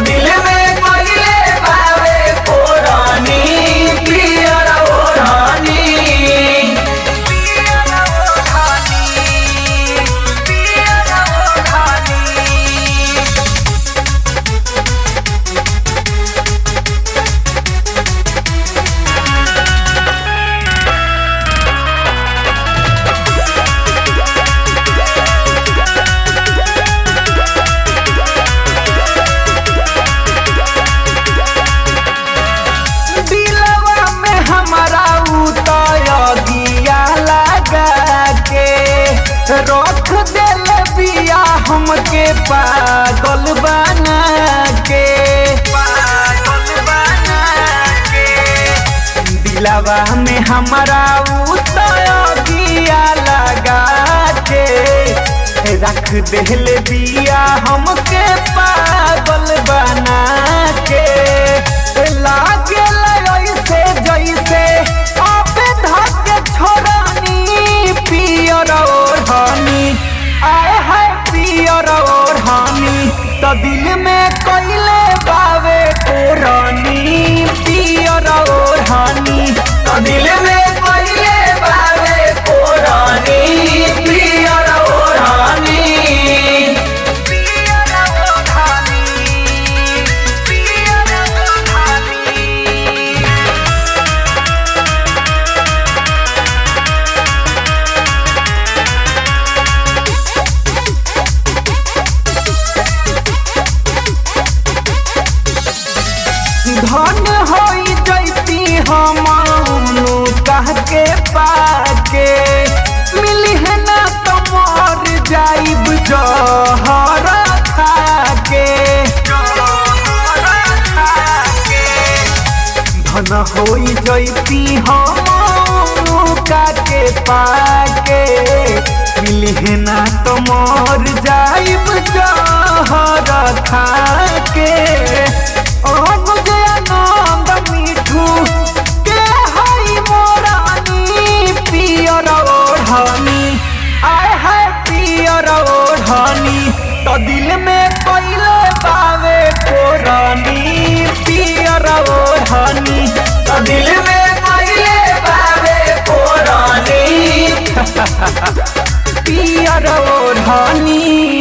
दिल में कोइले बावे कोरानी पियर ओढ़ानी पियर ओढ़ानी पियर ओढ़ानी। रख दिल बिया हमके पागल बना के दिलवा में हमारा उतरिया लगा के रख दिल बिया हमके पागल बना के लागे ऐसे जैसे आप धके छोड़नी पियर ओढ़ानी आए है पियर ओढ़ानी तो दिल में कोइले बावे कोरानी पियर ओढ़ानी तो दिल में कोइले बावे कोरानी पियर ओढ़ानी पियर ओढ़ानी पियर ओढ़ानी। धन होई जैती हम कह के पाके मिली है ना तो मर जाइब जहर खाके धन होई जैती हम कह के पाके मिली है ना तो मर जाइब जहर खाके आनंद मिठू के हई मोरानी पियर ओढ़ानी आए है पियर ओढ़ानी तो दिल में कोइले बावे कोरानी पियर ओढ़ानी तो दिल में कोइले बावे कोरानी पियर ओढ़ानी।